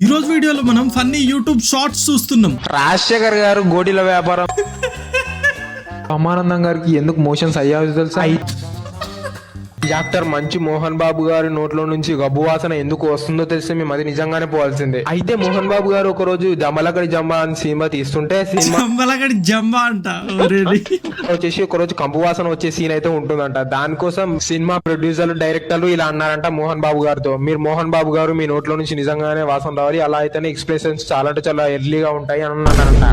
ఈ రోజు వీడియోలో మనం ఫన్నీ యూట్యూబ్ షార్ట్స్ చూస్తున్నాం. రాజశేఖర్ గారు గోటీల వ్యాపారం బ్రహ్మానందం గారికి ఎందుకు మోషన్స్ అయ్యాయో తెలుసా? యాక్టర్ మంచి మోహన్ బాబు గారి నోట్లో నుంచి గబ్బు వాసన ఎందుకు వస్తుందో తెలిస్తే మేము అది నిజంగానే పోవాల్సిందే. అయితే మోహన్ బాబు గారు ఒక రోజు జంబలకడి జంబా అని సినిమా తీస్తుంటే జంబలకడి జంబా అంట వచ్చేసి ఒక రోజు కంపు వాసన వచ్చే సీన్ అయితే ఉంటుందంట. దానికోసం సినిమా ప్రొడ్యూసర్లు డైరెక్టర్లు ఇలా అన్నారంట మోహన్ బాబు గారితో, మీరు మోహన్ బాబు గారు మీ నోట్లో నుంచి నిజంగానే వాసన రావాలి, అలా అయితేనే ఎక్స్ప్రెషన్స్ చాలా అంటే చాలా ఎర్లీగా ఉంటాయి అని అన్నారంట.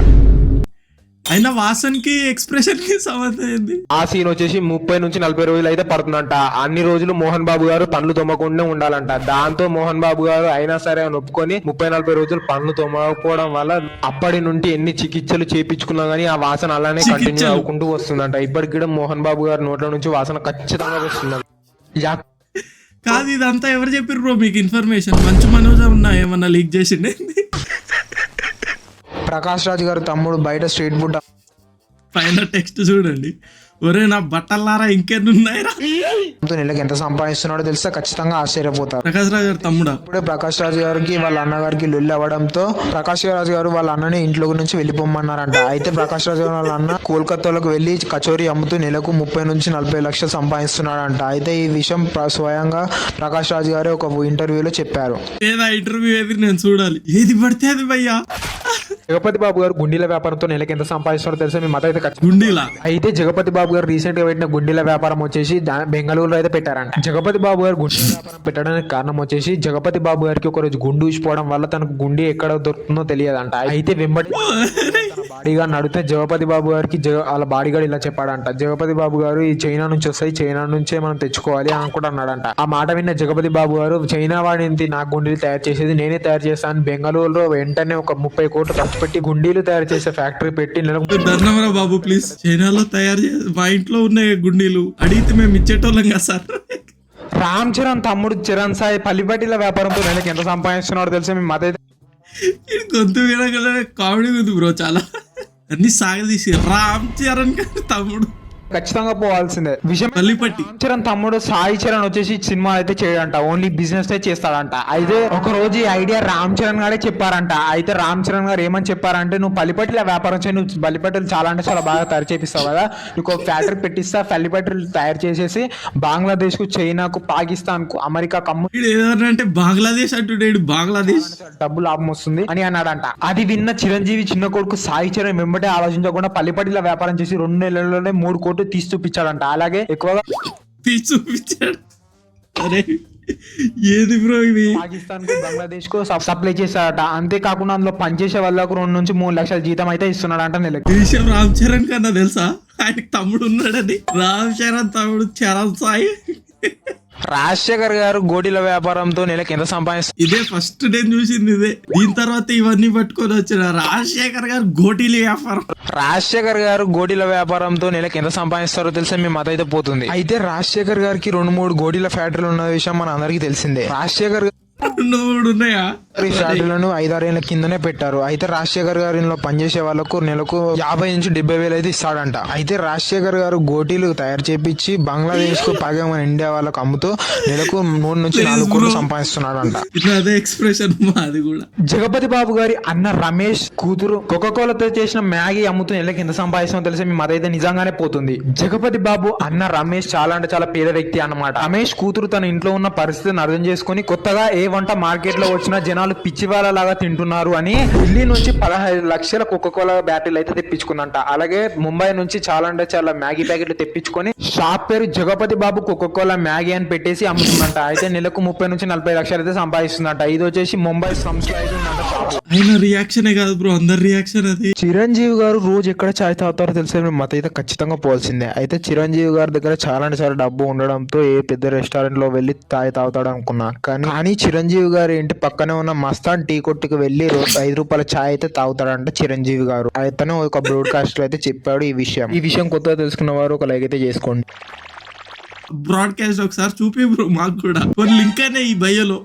అయినా వాసన్కి ఎక్స్ప్రెషన్ కి సంబంధం ఏంది? ఆ సీన్ వచ్చేసి 30 నుంచి 40 రోజులు అయితే పడుతుందంట. అన్ని రోజులు మోహన్ బాబు గారు పండ్లు తొమ్మకుండా ఉండాలంట. దాంతో మోహన్ బాబు గారు అయినా సరే అని ఒప్పుకొని 30-40 రోజులు పండ్లు తొమ్మకపోవడం వల్ల అప్పటి నుండి ఎన్ని చికిత్సలు చేపించుకున్నా గానీ ఆ వాసన అలానే కంటిన్యూ అవుకుంటూ వస్తుందంట. ఇప్పటికి కూడా మోహన్ బాబు గారి నోట్ల నుంచి వాసన ఖచ్చితంగా వస్తుందంట. కాదు, ఇదంతా ఎవరు చెప్పారు బ్రో మీకు ఇన్ఫర్మేషన్? మంచి మనోజ ఉన్నా ఏమన్నా లీక్ చేసిండే? ప్రకాష్ రాజ్ గారు తమ్ముడు బయట స్ట్రీట్ ఫుడ్ పైన టెక్స్ట్ చూడండి, ఒరే నా బట్టలారా ఇంకెన్ని ఉన్నాయిరా. నెలకి ఎంత సంపాదిస్తున్నాడో తెలిస్తే ఖచ్చితంగా ఆశ్చర్యపోతారు. ప్రకాష్ రాజ్ గారు తమ్ముడా? ఇప్పుడే ప్రకాష్ రాజ్ గారికి వాళ్ళ అన్నగారికి లొల్లి అవ్వడంతో ప్రకాష్ రాజ్ గారు వాళ్ళ అన్నని ఇంట్లో నుంచి వెళ్ళిపోమన్నారంట. అయితే ప్రకాష్ రాజ్ గారు వాళ్ళ అన్న కోల్కతాలోకి వెళ్లి కచోరీ అమ్ముతూ నెలకు 30 నుంచి 40 లక్షలు సంపాదిస్తున్నాడంట. అయితే ఈ విషయం స్వయంగా ప్రకాష్ రాజ్ గారు ఒక ఇంటర్వ్యూలో చెప్పారు. ఏదా ఇంటర్వ్యూ ఏది నేను చూడాలి, ఏది పడితే అది భయ్యా. జగపతి బాబు గారు గుండీల వ్యాపారంతో నెలకి ఎంత సంపాదిస్తున్నారో తెలుసా మీ మత అయితే గుండీలా? అయితే జగపతి బాబు గారు రీసెంట్ గా పెట్టిన గుండీల వ్యాపారం వచ్చేసి బెంగళూరులో అయితే పెట్టారంట. జగపతి బాబు గారు గుండీల వ్యాపారం పెట్టడానికి కారణం వచ్చేసి జగపతి బాబు గారికి ఒక రోజు గుండు ఊసిపోవడం వల్ల తనకు గుండీ ఎక్కడ దొరుకుతుందో తెలియదంట. అయితే వెంబడి బాడీగార్డ్ నడితే జగపతి బాబు గారికి వాళ్ళ బాడీగార్డ్ ఇలా చెప్పాడంట, జగపతి బాబు గారు ఈ చైనా నుంచి వస్తాయి, చైనా నుంచే మనం తెచ్చుకోవాలి అని కూడా అన్నాడంట. ఆ మాట విన్న జగపతి బాబు గారు చైనా వాడింటి నా గుండీలు తయారు చేసేది నేనే తయారు చేస్తాను, బెంగళూరులో వెంటనే ఒక 30 కోట్లు ఖర్చు పెట్టి గుండీలు తయారు చేసే ఫ్యాక్టరీ పెట్టి ధర్నవరా బాబు ప్లీజ్, చైనాలో తయారు చేసి మా ఇంట్లో ఉన్నాయి గుండీలు అడిగితే మేము ఇచ్చేటోళ్ళం కదా సార్. రామ్ చరణ్ తమ్ముడు చరణ్ సాయి పల్లిపట్టిల వ్యాపారంతో నెలకి ఎంత సంపాదిస్తున్నాడో తెలిసి మేము మత గొంతు వినగల కామెడీ ఉంది బ్రో, చాలా అన్ని సాగదీసి. రామ్ చరణ్ గారి తమ్ముడు ఖచ్చితంగా పోవాల్సిందే విషయం. పల్లిపట్టి రామ్ చరణ్ తమ్ముడు సాయి చరణ్ వచ్చేసి సినిమా అయితే చేయడంట, ఓన్లీ బిజినెస్ చేస్తాడంట. అయితే ఒక రోజు ఈ ఐడియా రామ్ చరణ్ గారే చెప్పారంట. అయితే రామ్ చరణ్ గారు ఏమని చెప్పారంటే, నువ్వు పల్లిపట్టిల వ్యాపారం చేయి, నువ్వు పల్లిపట్టిలు చాలా అంటే చాలా బాగా తయారు చేపిస్తావు కదా, నీకు ఒక ఫ్యాక్టరీ పెట్టిస్తా, పల్లిపట్టిలు తయారు చేసేసి బంగ్లాదేశ్ కు, చైనాకు, పాకిస్తాన్ కు, అమెరికా కమ్ము ఏదంటే బంగ్లాదేశ్ అంటున్నాడు, బంగ్లాదేశ్ డబ్బు లాభం వస్తుంది అని అన్నాడంట. అది విన్న చిరంజీవి చిన్న కొడుకు సాయి చరణ్ వెంబడే ఆలోచించకుండా పల్లిపట్టిల వ్యాపారం చేసి 2 నెలల్లోనే 3 కోట్లు తీసి చూపించాడంట. అలాగే ఎక్కువగా తీసి చూపించాడు. అరే ఏది బ్రో ఇది? పాకిస్తాన్ కు, బంగ్లాదేశ్ కు సప్లై చేశాడట. అంతేకాకుండా అందులో పనిచేసే వాళ్ళకు 2 నుంచి 3 లక్షల జీతం అయితే ఇస్తున్నాడంట నెలకి. ఈ విషయం రామ్ చరణ్ కన్నా తెలుసా? ఆయనకి తమ్ముడు ఉన్నాడని. రామ్ చరణ్ తమ్ముడు చరణ్ సాయి. రాజశేఖర్ గారు గోటీల వ్యాపారంతో నెలకి ఎంత సంపాదిస్తారు? ఇదే ఫస్ట్ నేను చూసింది ఇదే. దీని తర్వాత ఇవన్నీ పట్టుకొని వచ్చిన రాజశేఖర్ గారు గోటీల వ్యాపారం. రాజశేఖర్ గారు గోటీల వ్యాపారంతో నెలకి ఎంత సంపాదిస్తారో తెలిసే మీ మత అయితే పోతుంది. అయితే రాజశేఖర్ గారికి 2-3 గోటీల ఫ్యాక్టరీలు ఉన్న విషయం మన అందరికీ తెలిసిందే. రాజశేఖర్ ఉన్నాయా? ఫ్యాక్టరీలను 5-6 ఏళ్ల కిందనే పెట్టారు. అయితే రాజశేఖర్ గారు ఇందులో పనిచేసే వాళ్ళకు నెలకు 50 నుంచి 70 వేలు అయితే ఇస్తాడంట. అయితే రాజశేఖర్ గారు గోటీలు తయారు చేపించి బంగ్లాదేశ్ కు, పైగా మన ఇండియా వాళ్ళకు అమ్ముతూ నెలకు 3 నుంచి 4 కోట్లు సంపాదిస్తున్నాడంట. అదే ఎక్స్ప్రెషన్ అది కూడా. జగపతి బాబు గారి అన్న రమేష్ కూతురు కోకోకోలాతో చేసిన మ్యాగీ అమ్ముతూ నెలకి ఎంత సంపాదిస్తామో తెలిసి మీ మదైతే నిజంగానే పోతుంది. జగపతి బాబు అన్న రమేష్ చాలా అంటే చాలా పేద వ్యక్తి అన్నమాట. రమేష్ కూతురు తన ఇంట్లో ఉన్న పరిస్థితిని అర్థం చేసుకుని కొత్తగా ఏ వంట మార్కెట్ లో వచ్చిన జనాలు పిచ్చి వాళ్ళలాగా తింటున్నారు అని ఢిల్లీ నుంచి 15 లక్షల కోకోకోలా బ్యాటరీలు అయితే తెప్పించుకుందంట. అలాగే ముంబై నుంచి చాలా అంటే చాలా మ్యాగీ ప్యాకెట్లు తెప్పించుకొని షాప్ పేరు జగపతి బాబు కోకోకోలా మ్యాగీ అని పెట్టేసి అమ్ముతుందంట. అయితే నెలకు 30 నుంచి 40 లక్షలు అయితే సంపాదిస్తుందంట. ఇది వచ్చేసి ముంబై సంస్థలో అయితే ఉందంట షాప్. ఆయన రియాక్షన్ కాదు బ్రో, అందరి రియాక్షన్ అది. చిరంజీవి గారు రోజు ఎక్కడ చాయ్ తాగుతారో తెలిసే మత అయితే ఖచ్చితంగా పోవాల్సిందే. అయితే చిరంజీవి గారి దగ్గర చాలా అంటే చాలా డబ్బు ఉండడంతో ఏ పెద్ద రెస్టారెంట్ లో వెళ్లి తాగుతాడు అనుకున్నా. కానీ చిరంజీవి గారి ఇంటి పక్కనే ఉన్న మస్తాన్ టీ కొట్టుకు వెళ్లి 5 రూపాయల ఛాయ్ అయితే తాగుతాడంట చిరంజీవి గారు. అయితే ఒక బ్రాడ్కాస్ట్ లో అయితే చెప్పాడు ఈ విషయం కొత్తగా తెలుసుకున్న వారు ఒక లైక్ అయితే చేసుకోండి. బ్రాడ్కాస్ట్ ఒకసారి చూపి బ్రో మాకు కూడా లింక్ అనే ఈ బయోలో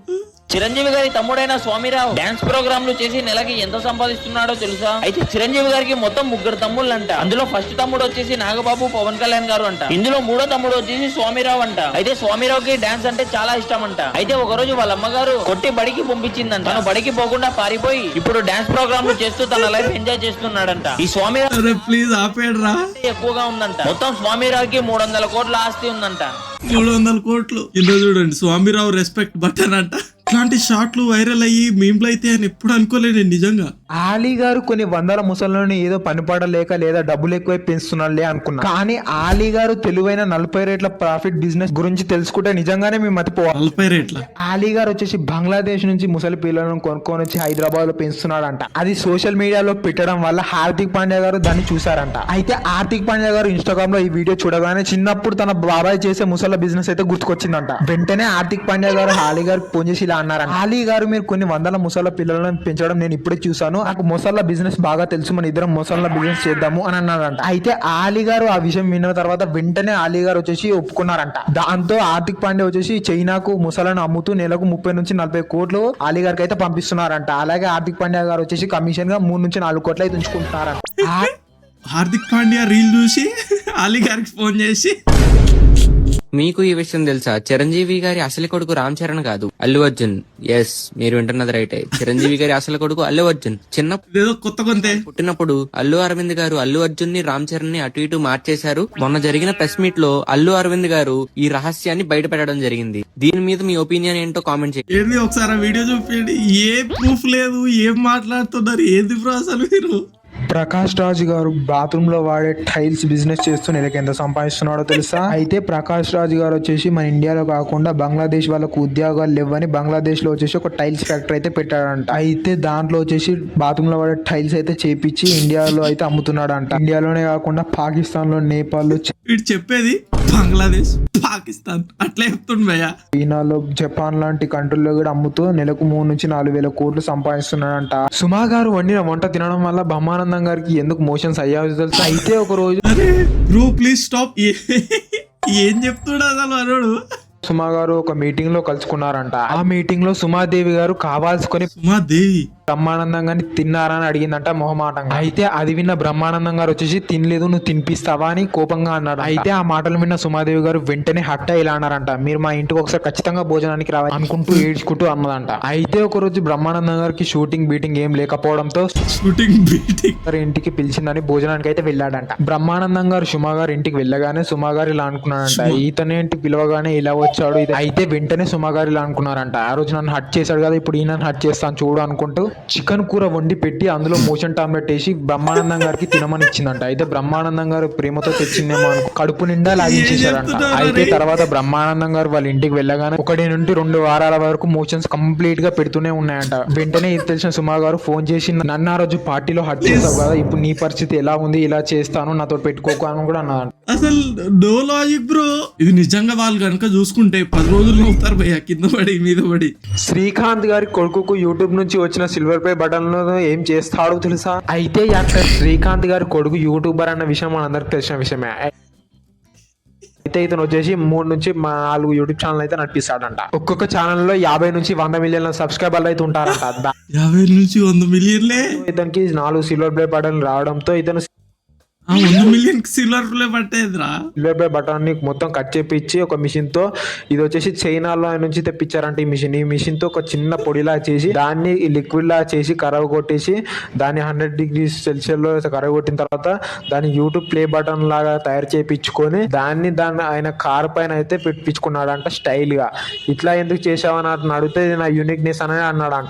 చిరంజీవి గారి తమ్ముడైన స్వామిరావు డాన్స్ ప్రోగ్రాంలు చేసి నెలకి ఎంత సంపాదిస్తున్నాడో తెలుసా? అయితే చిరంజీవి గారికి మొత్తం 3 తమ్ముళ్ళంట. అందులో ఫస్ట్ తమ్ముడు వచ్చేసి నాగబాబు పవన్ కళ్యాణ్ గారు అంట. ఇందులో 3వ తమ్ముడు వచ్చేసి స్వామిరావు అంట. అయితే స్వామిరావుకి డాన్స్ అంటే చాలా ఇష్టం అంట. అయితే ఒక రోజు వాళ్ళ అమ్మగారు కొట్టి బడికి పంపించిందంట. తను బడికి పోకుండా పారిపోయి ఇప్పుడు డాన్స్ ప్రోగ్రాంలు చేస్తూ తన లైఫ్ ఎంజాయ్ చేస్తున్నాడంట. ఈ స్వామిరావు ప్లీజ్ ఆపేడ్రా. ఎక్కువగా ఉందంట. మొత్తం స్వామిరావుకి 300 కోట్ల ఆస్తి ఉందంట. 300 కోట్లు. కింద చూడండి స్వామిరావు రెస్పెక్ట్ బటన్ అంట. ఇట్లాంటి షాట్లు వైరల్ అయ్యి మీమ్లు అయితే అని ఎప్పుడు అనుకోలేదు నిజంగా. ఆలీ గారు కొన్ని వందల ముసళ్ళని ఏదో పనిపడలేక లేదా డబ్బులు ఎక్కువ పెంచుతున్నారులే అనుకున్నా. కానీ ఆలీ గారు తెలివైన 40 రేట్ల ప్రాఫిట్ బిజినెస్ గురించి తెలుసుకుంటే నిజంగానే మేము మతిపోవాలి. 40 రేట్ల. ఆలీ గారు వచ్చేసి బంగ్లాదేశ్ నుంచి ముసలి పిల్లలను కొనుక్కొని వచ్చి హైదరాబాద్ లో పెంచుతున్నాడంట. అది సోషల్ మీడియాలో పెట్టడం వల్ల హార్దిక్ పాండ్యా గారు దాన్ని చూసారంట. అయితే హార్దిక్ పాండ్యా గారు ఇన్స్టాగ్రామ్ లో ఈ వీడియో చూడగానే చిన్నప్పుడు తన బాబాయ్ చేసే ముసళ్ళ బిజినెస్ అయితే గుర్తుకొచ్చిందంట. వెంటనే హార్దిక్ పాండ్యా గారు ఆలీ గారికి ఫోన్ చేసి ఇలా అన్నారంట, ఆలీ గారు మీరు కొన్ని వందల ముసళ్ళ పిల్లలను పెంచడం నేను ఇప్పుడే చూసాను, నాకు ముసళ్ళ బిజినెస్ బాగా తెలుసు, మన ఇద్దరం ముసళ్ళ బిజినెస్ చేద్దాము అని అన్నారంట. అయితే ఆలీ గారు ఆ విషయం విన్న తర్వాత వెంటనే ఆలీ గారు వచ్చేసి ఒప్పుకున్నారంట. దాంతో హార్దిక్ పాండ్యా వచ్చేసి చైనాకు ముసలను అమ్ముతూ నెలకు 30 నుంచి 40 కోట్లు ఆలీ గారికి అయితే పంపిస్తున్నారంట. అలాగే హార్దిక్ పాండ్యా గారు వచ్చేసి కమిషన్ గా 3 నుంచి 4 కోట్లు అయితే ఉంచుకుంటున్నారంట. హార్దిక్ పాండ్యా రీల్ చూసి ఆలీ గారికి ఫోన్ చేసి, మీకు ఈ విషయం తెలుసా? చిరంజీవి గారి అసలు కొడుకు రామ్ చరణ్ కాదు, అల్లు అర్జున్. ఎస్, మీరు వింటున్నది రైటే. చిరంజీవి గారి అసలు కొడుకు అల్లు అర్జున్. ఏదో కొత్త కొంతే పుట్టినప్పుడు అల్లు అరవింద్ గారు అల్లు అర్జున్ ని రామ్ చరణ్ ని అటు ఇటు మార్చేశారు. మొన్న జరిగిన ప్రెస్ మీట్ లో అల్లు అరవింద్ గారు ఈ రహస్యాన్ని బయట పెట్టడం జరిగింది. దీని మీద మీ ఒపీనియన్ ఏంటో కామెంట్ చేయండి. ఏంది ఒకసారి ఆ వీడియో చూపించండి. ఏ ప్రూఫ్ లేదు, ఏం మాట్లాడుతున్నారు, ఏంది బ్రో అసలు మీరు? ప్రకాష్ రాజ్ గారు బాత్రూమ్ లో వాడే టైల్స్ బిజినెస్ చేస్తూ నెలకి ఎంత సంపాదిస్తున్నాడో తెలుసా? అయితే ప్రకాష్ రాజ్ గారు వచ్చేసి మన ఇండియాలో కాకుండా బంగ్లాదేశ్ వాళ్ళకు ఉద్యోగాలు లేవని బంగ్లాదేశ్ లో వచ్చేసి ఒక టైల్స్ ఫ్యాక్టరీ అయితే పెట్టాడంట. అయితే దాంట్లో వచ్చేసి బాత్రూమ్ లో వాడే టైల్స్ అయితే చేపించి ఇండియాలో అయితే అమ్ముతున్నాడంట. ఇండియాలోనే కాకుండా పాకిస్తాన్ లో, నేపాల్ లో, వీడు చెప్పేది బంగ్లాదేశ్, పాకిస్తాన్ అట్లా చెప్తుండ భయ్యా. చైనాలో, జపాన్ లాంటి కంట్రీల్లో కూడా అమ్ముతూ నెలకు 3 నుంచి 4 వేల కోట్లు సంపాదిస్తున్నాడంట. సుమా గారు వండిన వంట తినడం వల్ల బ్రహ్మానందం గారికి ఎందుకు మోషన్స్ అయ్యావు తెలుసా? అయితే ఒక రోజు అరే బ్రో ప్లీజ్ స్టాప్. ఏం చెప్తున్నా అసలు అనోడు. సుమా గారు ఒక మీటింగ్ లో కలుసుకున్నారంట. ఆ మీటింగ్ లో సుమాదేవి గారు కావాల్సుకొని సుమాదేవి బ్రహ్మానందం గారిని తిన్నారా అని అడిగిందంట మొహమాటంగా. అయితే అది విన్న బ్రహ్మానందం గారు వచ్చేసి తినలేదు, నువ్వు తినిపిస్తావా అని కోపంగా అన్నాడు. అయితే ఆ మాటలు విన్న సుమాదేవి గారు వెంటనే హట్ట ఇలా అన్నారంట, మీరు మా ఇంటికి ఒకసారి ఖచ్చితంగా భోజనానికి రావాలి అనుకుంటూ ఏడ్చుకుంటూ అన్నదంట. అయితే ఒక రోజు బ్రహ్మానందం గారికి షూటింగ్ బీటింగ్ ఏం లేకపోవడంతో ఇంటికి పిలిచిందని భోజనానికి అయితే వెళ్ళాడంట. బ్రహ్మానందం గారు సుమా గారు ఇంటికి వెళ్ళగానే సుమా గారు ఇలా అనుకున్నాడంట, ఇతనేంటి పిలవగానే ఇలా వచ్చాడు. అయితే వెంటనే సుమా గారు ఇలా అనుకున్నారంట, ఆ రోజు నన్ను హట్ చేశాడు కదా, ఇప్పుడు ఈయన హట్ చేస్తాను చూడు అనుకుంటూ చికెన్ కూర వండి పెట్టి అందులో మోషన్ టాబ్లెట్ వేసి బ్రహ్మానందం గారికి తినమని ఇచ్చిందంట. అయితే బ్రహ్మానందం గారు ప్రేమతో తెచ్చిందేమో అనుకో కడుపు నిండా లాగించేశారంట. అయితే తర్వాత బ్రహ్మానందం గారు వాళ్ళ ఇంటికి వెళ్ళగానే 1 నుండి 2 వారాల వరకు మోషన్స్ కంప్లీట్ గా పెడుతూనే ఉన్నాయంట. వెంటనే ఇది తెలిసిన సుమా గారు ఫోన్ చేసి, నన్ను ఆ రోజు పార్టీలో హట్ చేస్తావు కదా, ఇప్పుడు నీ పరిస్థితి ఎలా ఉంది, ఇలా చేస్తాను నాతో పెట్టుకోకు అని కూడా అన్నదంట. అసలు నో లాజిక్ బ్రో. ఇది నిజంగా వాళ్ళు కనుక చూసుకుంటే 10 రోజులు నవ్వుతారు భయ్యా, కింద పడి మీద పడి. శ్రీకాంత్ గారి కొడుకుకు యూట్యూబ్ నుంచి వచ్చిన సిల్వర్ ప్లే బటన్ ఏం చేస్తాడో తెలుసా? అయితే యాక్టర్ శ్రీకాంత్ గారి కొడుకు యూట్యూబర్ అన్న విషయం మనందరికి తెలిసిన విషయమే. అయితే ఇతను వచ్చేసి 3 నుంచి 4 యూట్యూబ్ ఛానల్ అయితే నడిపిస్తాడంట. ఒక్కొక్క ఛానల్ లో 50 నుంచి 100 మిలియన్ల సబ్స్క్రైబర్లు అయితే ఉంటారంట. 50 నుంచి 100 మిలియన్లే. ఇతనికి 4 సిల్వర్ ప్లే బటన్ రావడంతో ఇతను 100 మిలియన్ సిల్వర్ ప్లే పట్టేదిరా. సిల్వర్ ప్లే బటన్ ని మొత్తం కట్ చేపించి ఒక మిషన్ తో, ఇది వచ్చేసి చైనాలో నుంచి తెప్పించారంట ఈ మిషన్. ఈ మిషన్ తో ఒక చిన్న పొడిలా చేసి దాన్ని లిక్విడ్ లా చేసి కరవ కొట్టేసి దాన్ని 100 degrees సెల్సియస్ లో కరవ కొట్టిన తర్వాత దాన్ని యూట్యూబ్ ప్లే బటన్ లాగా తయారు చేయించుకొని దాన్ని ఆయన కార్ పైన అయితే పెట్టించుకున్నాడంట స్టైల్ గా. ఇట్లా ఎందుకు చేసావని అతను అడిగితే నా యూనిక్నెస్ అని అన్నాడంట.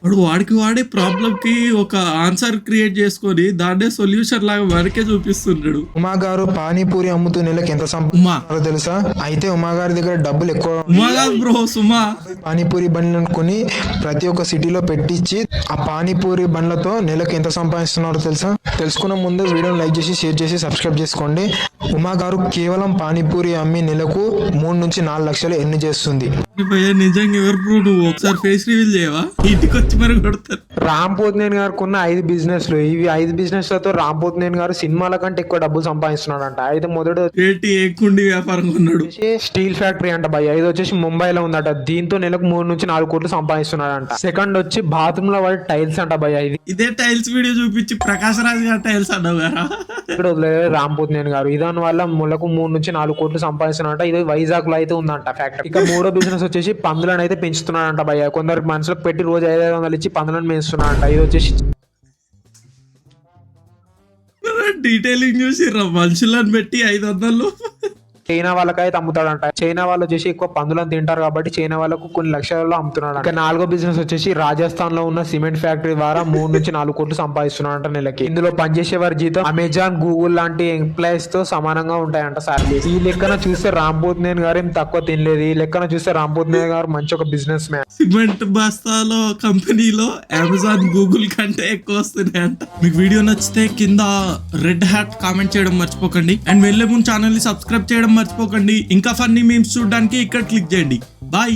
వాడు వాడికి వాడే ప్రాబ్లం కి ఒక ఆన్సర్ క్రియేట్ చేసుకొని దాన్నే సొల్యూషన్ లాగా వాడికే చూపిస్తున్నాడు. ఉమా గారు పానీపూరి అమ్ముతూ నెలకి ఎంత సంపాదిస్తారో తెలుసా? అయితే ఉమా గారి దగ్గర డబ్బులు ఎక్కువ. ఉమా కాదు బ్రో, సుమా. పానీపూరి బండ్లను కొని ప్రతి ఒక్క సిటీలో పెట్టించి ఆ పానీపూరి బండ్లతో నెలకు ఎంత సంపాదిస్తున్నారో తెలుసా? తెలుసుకున్న ముందు వీడియోని లైక్ చేసి, షేర్ చేసి, సబ్స్క్రైబ్ చేసుకోండి. ఉమా గారు కేవలం పానీపూరి అమ్మి నెలకు 3 నుంచి 4 లక్షలు ఎర్న్ చేస్తుంది. నిజంగా ఎవరు బ్రో? నువ్వు ఒకసారి ఫేస్ రివీల్ చేయవా? ఇంటికి వచ్చి మరి కొడతారు. రామ్ పోతినేని గారికి ఉన్న 5 బిజినెస్లు, ఇవి 5 బిజినెస్లతో రామ్ పోతినేని గారు సినిమాల కంటే ఎక్కువ డబ్బులు సంపాదిస్తున్నాడంట. అయితే మొదటి ఏంటి ఏ కుండి వ్యాపారం కొన్నాడు? స్టీల్ ఫ్యాక్టరీ అంట భయ్య, ఇది వచ్చేసి ముంబైలో ఉందట. దీంతో నెలకు 3 నుంచి 4 కోట్లు సంపాదిస్తున్నాడంట. సెకండ్ వచ్చి బాత్రూమ్ లో వాడి టైల్స్ అంట భయ్య, ఇది ఇదే టైల్స్ వీడియో చూపించి ప్రకాశ్ రాజ్ గారు టైల్స్ అన్నావు గారా? ఇక్కడ వదిలేదు రామ్ పోతినేని గారు. దాని వల్ల నెలకు 3 నుంచి 4 కోట్లు సంపాదిస్తున్నాడంట. ఇది వైజాగ్ లో అయితే ఉందంట ఫ్యాక్టరీ. ఇక మూడో బిజినెస్ వచ్చేసి పందులను అయితే పెంచుతున్నాడంట భయ్య. కొందరికి మనుషులకు పెట్టి రోజు 500 ఇచ్చి పందులను పెంచుతున్నాడంట. ఇది వచ్చేసి డీటెయిలింగ్ చూసిర్రా, మనుషులను పెట్టి 500. చైనా వాళ్ళకైతే అమ్ముతాడంట. చైనా వాళ్ళు వచ్చేసి ఎక్కువ పందులను తింటారు కాబట్టి చైనా వాళ్ళకు కొన్ని లక్షలలో అమ్ముతున్నాడు. ఇక నాలుగో బిజినెస్ వచ్చేసి రాజస్థాన్ లో ఉన్న సిమెంట్ ఫ్యాక్టరీ ద్వారా 3 నుంచి 4 కోట్లు సంపాదిస్తున్నాడంట నెలకి. ఇందులో పనిచేసే వారి జీతం అమెజాన్, గూగుల్ లాంటి ఎంప్లాయీస్ తో సమానంగా ఉంటాయంట సాలరీ. ఈ లెక్కన చూస్తే రామ్ పోతినేని గారు ఏం తక్కువ తినలేదు. ఈ లెక్కన చూస్తే రామ్ పోతినేని గారు మంచి ఒక బిజినెస్ మ్యాన్. సిమెంట్ బస్తాలో కంపెనీలో అమెజాన్, గూగుల్ కంటే ఎక్కువ వస్తున్నాయంట. మీకు వీడియో నచ్చితే కింద రెడ్ హ్యాట్ కామెంట్ చేయడం మర్చిపోకండి. అండ్ వెళ్ళే ముందు ఛానల్ ని సబ్స్క్రైబ్ చేయడం మర్చిపోకండి. ఇంకా ఫన్నీ మీమ్స్ చూడడానికి ఇక్కడ క్లిక్ చేయండి. బాయ్.